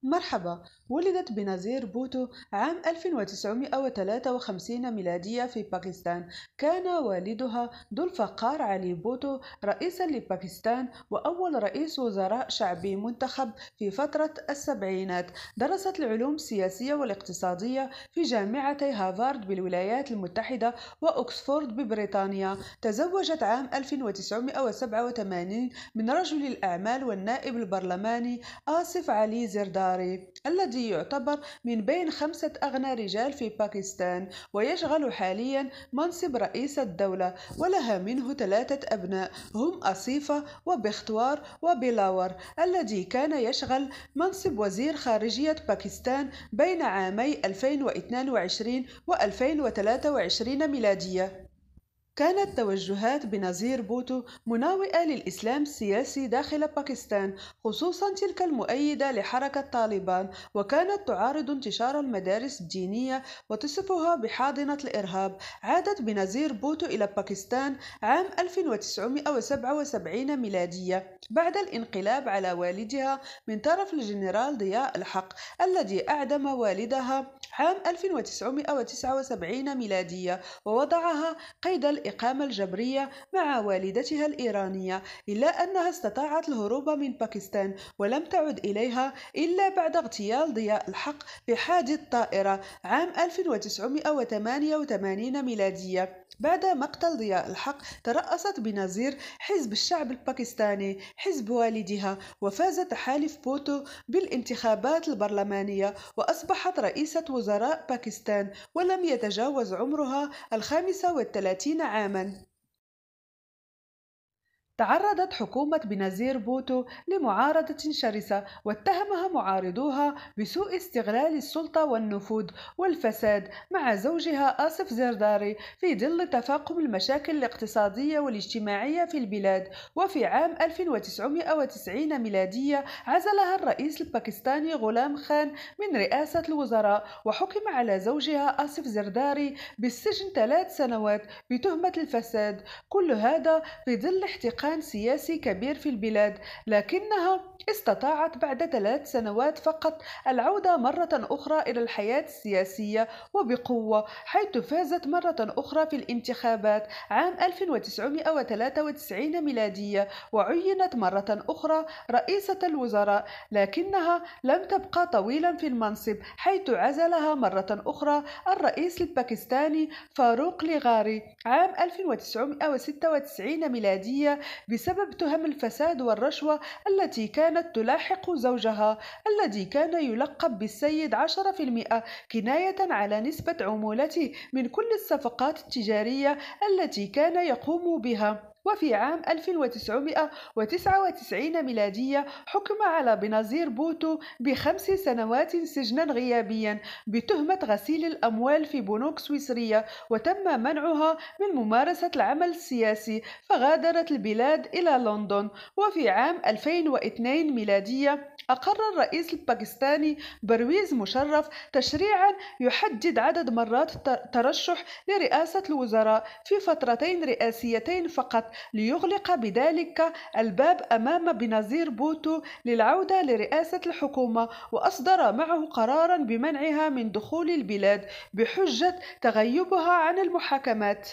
مرحبا. ولدت بنظير بوتو عام 1953 ميلادية في باكستان. كان والدها ذو الفقار علي بوتو رئيسا لباكستان وأول رئيس وزراء شعبي منتخب في فترة السبعينات. درست العلوم السياسية والاقتصادية في جامعتي هارفارد بالولايات المتحدة وأكسفورد ببريطانيا. تزوجت عام 1987 من رجل الأعمال والنائب البرلماني آصف علي زرداري الذي يعتبر من بين 5 أغنى رجال في باكستان، ويشغل حاليا منصب رئيس الدولة، ولها منه 3 أبناء هم أصيفة وبختوار وبلاور الذي كان يشغل منصب وزير خارجية باكستان بين عامي 2022 و 2023 ميلادية. كانت توجهات بنظير بوتو مناوئة للإسلام السياسي داخل باكستان، خصوصا تلك المؤيدة لحركة طالبان، وكانت تعارض انتشار المدارس الدينية وتصفها بحاضنة الإرهاب. عادت بنظير بوتو إلى باكستان عام 1977 ميلادية بعد الانقلاب على والدها من طرف الجنرال ضياء الحق الذي أعدم والدها عام 1979 ميلادية ووضعها قيد الإقامة الجبرية مع والدتها الإيرانية، إلا أنها استطاعت الهروب من باكستان ولم تعد إليها إلا بعد اغتيال ضياء الحق في حادث طائرة عام 1988 ميلادية. بعد مقتل ضياء الحق ترأست بنظير حزب الشعب الباكستاني حزب والدها، وفاز تحالف بوتو بالانتخابات البرلمانية وأصبحت رئيسة وزراء باكستان، ولم يتجاوز عمرها 35 عاماً. تعرضت حكومة بنظير بوتو لمعارضة شرسة، واتهمها معارضوها بسوء استغلال السلطة والنفوذ والفساد مع زوجها آصف زرداري في ظل تفاقم المشاكل الاقتصادية والاجتماعية في البلاد. وفي عام 1990 ميلادية عزلها الرئيس الباكستاني غلام خان من رئاسة الوزراء، وحكم على زوجها آصف زرداري بالسجن 3 سنوات بتهمة الفساد. كل هذا في ظل احتقان سياسي كبير في البلاد، لكنها استطاعت بعد 3 سنوات فقط العودة مرة أخرى إلى الحياة السياسية وبقوة، حيث فازت مرة أخرى في الانتخابات عام 1993 ميلادية وعينت مرة أخرى رئيسة الوزراء، لكنها لم تبقى طويلا في المنصب، حيث عزلها مرة أخرى الرئيس الباكستاني فاروق لغاري عام 1996 ميلادية بسبب تهم الفساد والرشوة التي كانت تلاحق زوجها الذي كان يلقب بالسيد 10%، كناية على نسبة عمولته من كل الصفقات التجارية التي كان يقوم بها. وفي عام 1999 ميلادية حكم على بنظير بوتو ب5 سنوات سجنا غيابيا بتهمة غسيل الأموال في بنوك سويسرية، وتم منعها من ممارسة العمل السياسي فغادرت البلاد إلى لندن. وفي عام 2002 ميلادية أقر الرئيس الباكستاني برويز مشرف تشريعا يحدد عدد مرات الترشح لرئاسة الوزراء في فترتين رئاسيتين فقط، ليغلق بذلك الباب أمام بنظير بوتو للعودة لرئاسة الحكومة، وأصدر معه قرارا بمنعها من دخول البلاد بحجة تغيبها عن المحاكمات.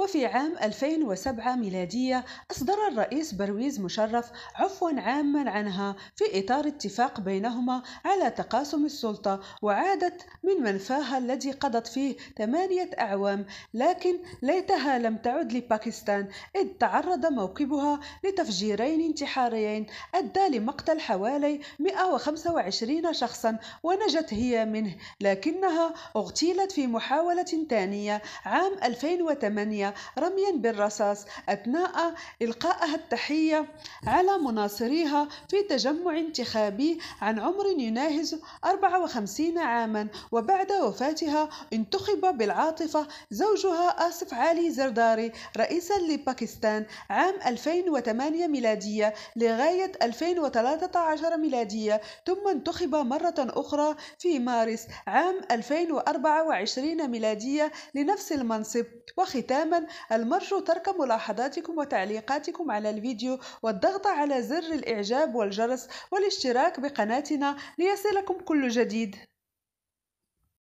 وفي عام 2007 ميلادية أصدر الرئيس برويز مشرف عفوا عاما عنها في إطار اتفاق بينهما على تقاسم السلطة، وعادت من منفاها الذي قضت فيه 8 أعوام. لكن ليتها لم تعد لباكستان، إذ تعرض موكبها لتفجيرين انتحاريين أدى لمقتل حوالي 125 شخصا، ونجت هي منه، لكنها اغتيلت في محاولة ثانية عام 2008 رميا بالرصاص أثناء إلقائها التحية على مناصريها في تجمع انتخابي عن عمر يناهز 54 عاما. وبعد وفاتها انتخب بالعاطفة زوجها آصف علي زرداري رئيسا لباكستان عام 2008 ميلادية لغاية 2013 ميلادية، ثم انتخب مرة أخرى في مارس عام 2024 ميلادية لنفس المنصب. وختاما ختاما، المرجو ترك ملاحظاتكم وتعليقاتكم على الفيديو والضغط على زر الإعجاب والجرس والاشتراك بقناتنا ليصلكم كل جديد.